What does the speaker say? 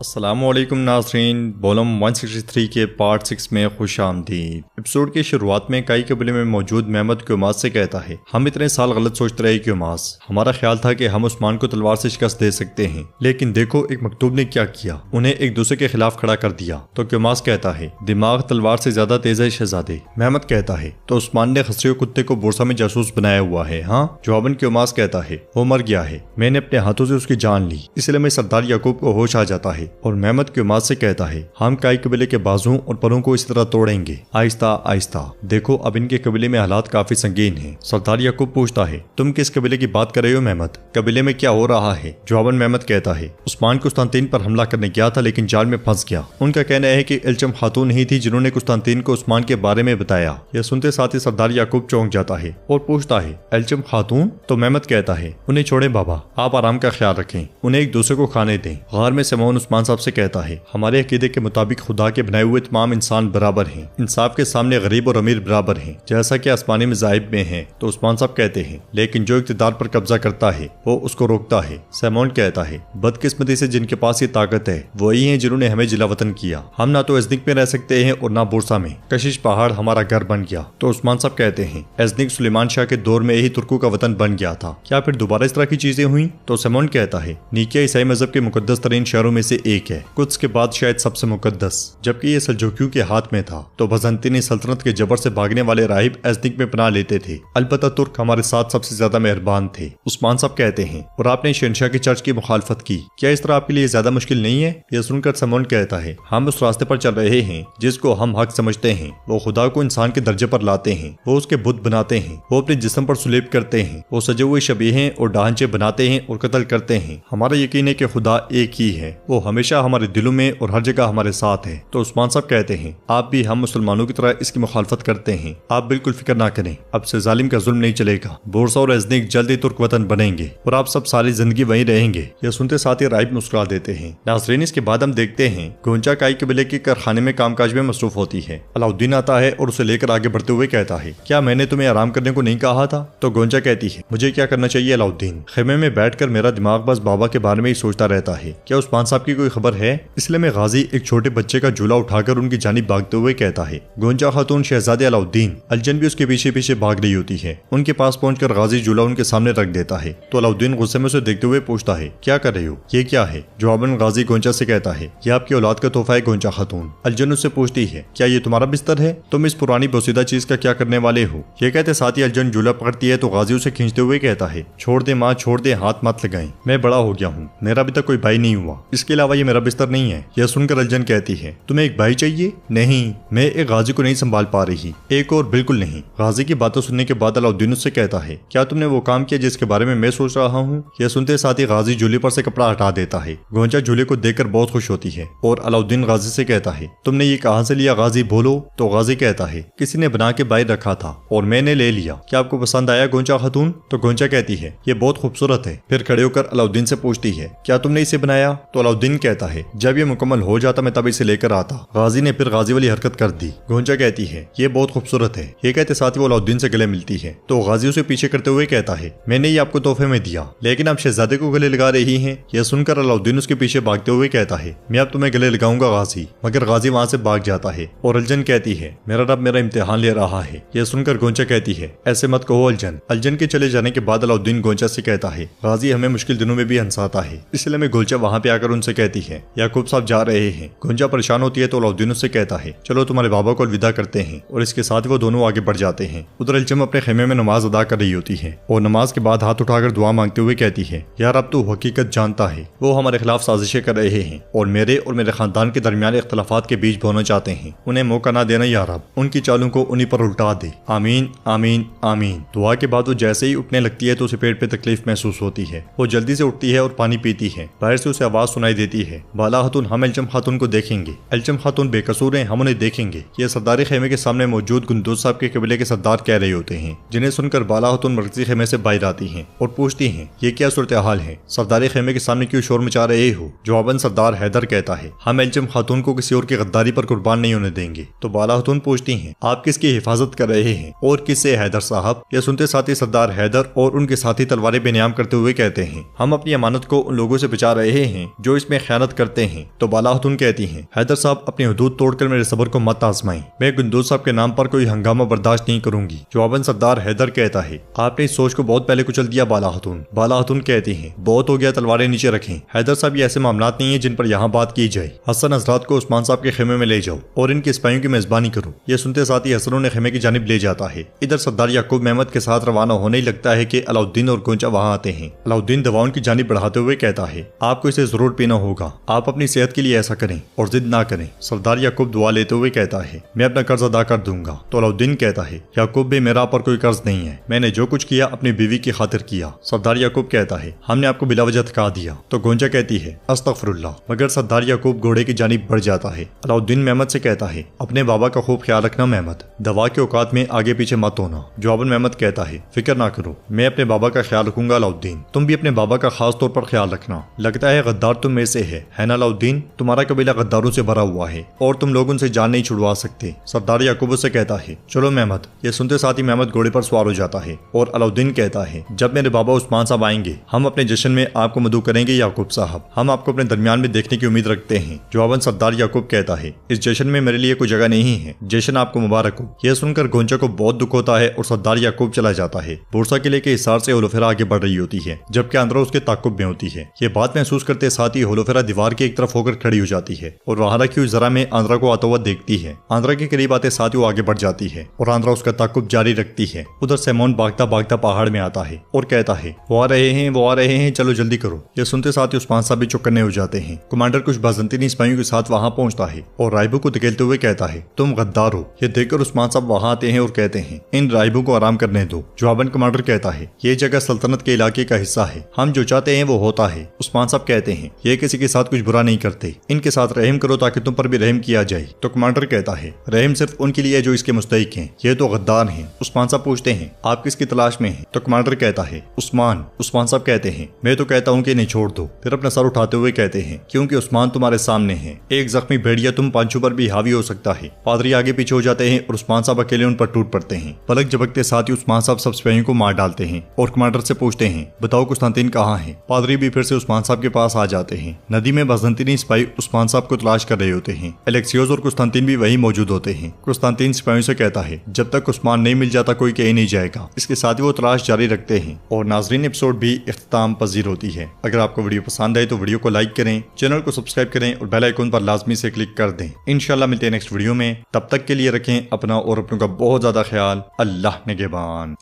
अस्सलामुअलैकुम नाज़रीन, वॉल्यूम 163 के पार्ट 6 में खुश आमदीद। एपिसोड की शुरुआत में कई कबीले में मौजूद महमद क्योमास से कहता है, हम इतने साल गलत सोचते रहे क्योमास, हमारा ख्याल था कि हम उस्मान को तलवार से शिकस्त दे सकते हैं, लेकिन देखो एक मकतूब ने क्या किया, उन्हें एक दूसरे के खिलाफ खड़ा कर दिया। तो क्योमास कहता है, दिमाग तलवार से ज्यादा तेज है शहजादे। महमद कहता है, तो उस्मान ने खसरे कुत्ते को बोरसा में जासूस बनाया हुआ है। हाँ, जवाबन क्योमास कहता है, वो मर गया है, मैंने अपने हाथों से उसकी जान ली, इसलिए में सरदार याकूब को होश आ जाता है और महमद क्योमास से कहता है, हम काई कबीले के बाजुओं और परों को इस तरह तोड़ेंगे, आहिस्ता आहिस्ता। देखो अब इनके कबीले में हालात काफी संगीन हैं। सरदार याकूब पूछता है, तुम किस कबीले की बात कर रहे हो महमद? कबीले में क्या हो रहा है? जवाबन महमद कहता है, उस्मान कुस्तानतीन पर हमला करने गया था लेकिन जाल में फंस गया। उनका कहना है कि इल्चम खातून ही थी जिन्होंने कुस्तानतीन को उस्मान के बारे में बताया। यह सुनते साथ ही सरदार याकूब चौंक जाता है और पूछता है, इल्चम खातून? तो महमद कहता है, उन्हें छोड़े बाबा, आप आराम का ख्याल रखें, उन्हें एक दूसरे को खाने दें। गार में समौन उस्मान साहब से कहता है, हमारे अकीदे के मुताबिक खुदा के बनाए हुए तमाम इंसान बराबर हैं, इंसाफ के सामने गरीब और अमीर बराबर हैं, जैसा कि आसमानी मज़ाहिब में है। तो उस्मान साहब कहते हैं, लेकिन जो इक़्तिदार पर कब्जा करता है वो उसको रोकता है। समौन कहता है, बदकिस्मती से जिनके पास ये ताकत है वही है जिन्होंने हमें जिला वतन किया। हम ना तो एज़निक में रह सकते हैं और ना बोरसा में, कशिश पहाड़ हमारा घर बन गया। तो उस्मान साहब कहते हैं, एज़निक सुलेमान शाह के दौर में ही तुर्कों का वतन बन गया था, क्या फिर दोबारा इस तरह की चीजें हुई? तो समौन कहता है, निकिया ईसाई मजहब के मुकद्दस तरीन शहरों में से एक है, कुछ के बाद शायद सबसे मुकद्दस। जबकि ये सल्जूकियों के हाथ में था तो बजंतीनी सल्तनत के जबर से भागने वाले राहिब एज़निक में पनाह लेते थे। अलबत्ता तुर्क हमारे साथ सबसे ज्यादा मेहरबान थे। उस्मान साहब कहते हैं, और आपने शहनशाह की चर्च की मुखालफत की, क्या इस तरह आपके लिए ज्यादा मुश्किल नहीं है? यह सुनकर समौन कहता है, हम उस रास्ते पर चल रहे हैं जिसको हम हक समझते हैं। वो खुदा को इंसान के दर्जे पर लाते हैं, वो उसके बुत बनाते हैं, वो अपने जिस्म पर सुलेब करते हैं, वो सजे हुए शबीहें और ढांचे बनाते हैं और कत्ल करते हैं। हमारा यकीन है कि खुदा एक ही है, वो हमेशा हमारे दिलों में और हर जगह हमारे साथ है। तो उस्मान साहब कहते हैं, आप भी हम मुसलमानों की तरह इसकी मुखालफत करते हैं, आप बिल्कुल फिक्र ना करें, अब से जालिम का जुल्म नहीं चलेगा, बोरसा और एज़निक जल्द ही तुर्क वतन बनेंगे और आप सब सारी जिंदगी वहीं रहेंगे। यह सुनते साथ ही राहिब मुस्कुरा देते हैं। नाज़रीन, इसके बाद हम देखते हैं गोंचा काई कबीले के कारखाने में कामकाज में मसरूफ होती है। अलाउद्दीन आता है और उसे लेकर आगे बढ़ते हुए कहता है, क्या मैंने तुम्हें आराम करने को नहीं कहा था? तो गोंचा कहती है, मुझे क्या करना चाहिए अलाउद्दीन? खेमे में बैठकर मेरा दिमाग बस बाबा के बारे में ही सोचता रहता है, क्या उस्मान साहब की कोई खबर है? इसलिए मैं गाजी एक छोटे बच्चे का झूला उठाकर उनकी जानिब भागते हुए कहता है। गोंचा खातून शहजादे अलाउद्दीन अलजन भी उसके पीछे पीछे भाग रही होती है। उनके पास पहुंचकर गाजी झूला उनके सामने रख देता है। तो अलाउद्दीन गुस्से में उसे देखते हुए पूछता है, क्या कर रहे हो, ये क्या है? जवाबन गाजी गोंचा से कहता है, ये आपकी औलाद का तोहफा है गोंचा खातून। अलजन उससे पूछती है, क्या ये तुम्हारा बिस्तर है? तुम इस पुरानी बोसीदा चीज का क्या करने वाले हो? ये कहते साथ ही अलजन झूला पकड़ती है तो गाजी उसे खींचते हुए कहता है, छोड़ दे माँ, छोड़ दे, हाथ मत लगाएं, मैं बड़ा हो गया हूँ, मेरा अभी तक कोई भाई नहीं हुआ, इसके अलावा ये मेरा बिस्तर नहीं है। यह सुनकर अलजन कहती है, तुम्हें एक भाई चाहिए? नहीं, मैं एक गाजी को नहीं संभाल पा रही, एक और बिल्कुल नहीं। गाजी की बातों सुनने के बाद अलाउद्दीन उससे कहता है, क्या तुमने वो काम किया जिसके बारे में मैं सोच रहा हूँ? यह सुनते साथ ही गाजी झूले पर से कपड़ा हटा देता है। गोंचा झूले को देखकर बहुत खुश होती है और अलाउद्दीन गाजी से कहता है, तुमने ये कहां से लिया गाजी, बोलो? तो गाजी कहता है, किसी ने बना के बाहर रखा था और मैंने ले लिया, क्या आपको पसंद आया गोंचा खातून? तो गोंचा कहती है, ये बहुत खूबसूरत है। फिर खड़े होकर अलाउद्दीन से पूछती है, क्या तुमने इसे बनाया? तो अलाउद्दीन कहता है, जब ये मुकम्मल हो जाता मैं तब इसे लेकर आता। गाजी ने फिर गाजी वाली हरकत कर दी। गोंचा कहती है, ये बहुत खूबसूरत है। ये कहते साथ ही वो अलाउद्दीन से गले मिलती है। तो गाजी उसे पीछे करते हुए कहता है, मैंने ये आपको तोहफे में दिया, लेकिन आप शहजादे को गले लगा रही हैं। यह सुनकर अलाउद्दीन उसके पीछे भागते हुए कहता है, मैं अब तुम्हें गले लगाऊंगा गाजी। मगर गाजी वहां से भाग जाता है और अलजन कहती है, मेरा रब मेरा इम्तिहान ले रहा है। यह सुनकर गोंचा कहती है, ऐसे मत कहो अलजन। अलजन के चले जाने के बाद अलाउद्दीन गोंचा से कहता है, गाजी हमें मुश्किल दिनों में भी हंसाता है, इसलिए मैं गोंचा वहां पे आकर उनसे कहती है, याकूब साहब जा रहे हैं। गोंचा परेशान होती है तो अलाउद्दीन उससे कहता है, चलो तुम्हारे बाबा को अलविदा करते हैं, और इसके साथ वो दोनों आगे बढ़ जाते हैं। उधर इल्चम अपने खेमे में नमाज अदा कर रही होती है और नमाज के बाद हाथ उठाकर दुआ मांगते हुए कहती है, यार अब तू हकीकत जानता है, वो हमारे खिलाफ साजिशें कर रहे हैं और मेरे खानदान के दरमियान इख्तलाफात के बीच बोना चाहते हैं, उन्हें मौका ना देना यार, अब उनकी चालों को उन्हीं पर उल्टा दे। आमीन आमीन आमीन। दुआ के बाद वो जैसे ही उठने लगती है तो उसे पेट पे तकलीफ महसूस होती है। वो जल्दी से उठती है और पानी पीती है। बाहर से उसे आवाज सुनाई देती है, बाला खातून, हम इल्चम खातून को देखेंगे, इल्चम खातून बेकसूर हैं, हम उन्हें देखेंगे। ये सरदारी खेमे के सामने मौजूद गुंदूज साहब के कबीले के सरदार कह रहे होते हैं, जिन्हें सुनकर बाला खातून मरकजी खेमे से बाहर आती हैं और पूछती हैं, ये क्या सूरत हाल है, सरदारी खेमे के सामने क्यों शोर मचा रहे हो? जवाबन सरदार हैदर कहता है, हम इल्चम खातून को किसी और की गद्दारी पर कुर्बान नहीं होने देंगे। तो बाला खातून पूछती हैं, आप किसकी हिफाजत कर रहे हैं और किससे? हैदर साहब। यह सुनते साथ ही सरदार हैदर और उनके साथी तलवारें बेनियाम करते हुए कहते हैं, हम अपनी अमानत को उन लोगों से बचा रहे हैं जो इसमें ख्याल खयानत करते हैं। तो बाला खातून कहती हैं, हैदर साहब अपनी हदूद तोड़कर मेरे सब्र को मत आजमाएं, मैं गुंदूज साहब के नाम पर कोई हंगामा बर्दाश्त नहीं करूंगी। जवाबन सरदार हैदर कहता है, आपने इस सोच को बहुत पहले कुचल दिया बाला खातून। बाला खातून कहती हैं, बहुत हो गया, तलवारें नीचे रखें। हैदर साहब, ये ऐसे मामलात नहीं है जिन पर यहाँ बात की जाए। हसन हजरात को उस्मान साहब के खेमे में ले जाओ और इनके सिपाहियों की मेजबानी करो। ये सुनते साथ ही हसन ने खेमे की जानिब ले जाता है। इधर सरदार याकूब मेहमद के साथ रवाना होने ही लगता है कि अलाउद्दीन और गोंचा वहाँ आते हैं। अलाउद्दीन दवाओं की जानिब बढ़ाते हुए कहता है, आपको इसे जरूर पीना होगा, आप अपनी सेहत के लिए ऐसा करें और जिद ना करें। सरदार याकूब दुआ लेते हुए कहता है, मैं अपना कर्ज अदा कर दूंगा। तो अलाउद्दीन कहता है, याकूब भी मेरा पर कोई कर्ज नहीं है, मैंने जो कुछ किया अपनी बीवी की खातिर किया। सरदार याकूब कहता है, हमने आपको बिलावजह थका दिया। तो गोंचा कहती है, अस्तगफिरुल्लाह। मगर सरदार याकूब घोड़े की जानिब बढ़ जाता है। अलाउद्दीन मेहमद से कहता है, अपने बाबा का खूब ख्याल रखना मेहमद, दवा के औकात में आगे पीछे मत होना। जवाबन मेहमद कहता है, फिक्र ना करो, मैं अपने बाबा का ख्याल रखूंगा अलाउद्दीन, तुम भी अपने बाबा का खास तौर पर ख्याल रखना। लगता है गद्दार तुम में से है ना अलाउद्दीन, तुम्हारा कबीला गद्दारों से भरा हुआ है और तुम लोग उनसे जान नहीं छुड़वा सकते। सरदार याकूब उससे कहता है, चलो मेहमद। ये सुनते साथ ही मेहमद घोड़े पर सवार हो जाता है और अलाउद्दीन कहता है, जब मेरे बाबा उस्मान साहब आएंगे हम अपने जश्न में आपको मदऊ करेंगे याकूब साहब, हम आपको अपने दरमियान में देखने की उम्मीद रखते हैं। जवाबन सरदार याकूब कहता है, इस जश्न में मेरे लिए कोई जगह नहीं है, जश्न आपको मुबारक हो। यह सुनकर गोंचा को बहुत दुख होता है और सरदार याकूब चला जाता है। बुरसा किले के हिसार से होलोफेरा आगे बढ़ रही होती है जबकि आंद्रा उसके ताकुब में होती है। ये बात महसूस करते साथ ही होलोफेरा दीवार की एक तरफ होकर खड़ी हो जाती है और वहां रखी हुई जरा में आंद्रा को आता हुआ देखती है। आंद्रा के करीब आते साथ ही वो आगे बढ़ जाती है और आंद्रा उसका ताकुब जारी रखती है। उधर सैमोन भागता भागता पहाड़ में आता है और कहता है, वो आ रहे हैं, वो आ रहे हैं, चलो जल्दी करो। ये सुनते साथ ही उस्मान साहब भी चौकन्ने हो जाते हैं। कमांडर कुछ बाज़ंतीनी सिपाहियों के साथ वहां पहुंचता है और राहिबों को धकेलते हुए कहता है, तुम गद्दार हो। ये देखकर उस्मान साहब वहां आते हैं और कहते हैं, इन राहिबों को आराम करने दो। जवाबन कमांडर कहता है, ये जगह सल्तनत के इलाके का हिस्सा है, हम जो चाहते हैं वो होता है। उस्मान साहब कहते हैं, ये किसी के साथ कुछ बुरा नहीं करते, इनके साथ रहम करो ताकि तुम पर भी रहम किया जाए। तो कमांडर कहता है, रहम सिर्फ उनके लिए जो इसके मुस्तहिक हैं, ये तो गद्दार हैं। उस्मान साहब पूछते हैं, आप किसकी तलाश में हैं? तो कमांडर कहता है, उस्मान। उस्मान साहब कहते हैं, मैं तो कहता हूँ कि इन्हें छोड़ दो। फिर अपना सर उठाते हुए कहते हैं, क्योंकि उस्मान तुम्हारे सामने है, एक जख्मी भेड़िया तुम पांचों पर भी हावी हो सकता है। पादरी आगे पीछे हो जाते हैं और उस्मान साहब अकेले उन पर टूट पड़ते हैं। पलक झपकते साथ ही उस्मान साहब सब सिपाहियों को मार डालते हैं और कमांडर से पूछते हैं, बताओ कुस्तांतीन कहाँ है? पादरी भी फिर से उस्मान साहब के पास आ जाते हैं। नदी में बाज़ंतीनी सिपाही उस्मान साहब को तलाश कर रहे होते हैं। एलेक्सियोस और कुस्तांतीन भी वही मौजूद होते हैं। कुस्तांतीन सिपाहियों से कहता है, जब तक उस्मान नहीं मिल जाता कोई कहीं नहीं जाएगा। इसके साथ ही वो तलाश जारी रखते हैं और नाजरीन एपिसोड भी इख्तिताम पजीर होती है। अगर आपको वीडियो पसंद आए तो वीडियो को लाइक करें, चैनल को सब्सक्राइब करें और बेल आइकन पर लाजमी से क्लिक कर दें। इंशाल्लाह मिलते हैं नेक्स्ट वीडियो में, तब तक के लिए रखें अपना और अपनों का बहुत ज्यादा ख्याल। अल्लाह निगहबान।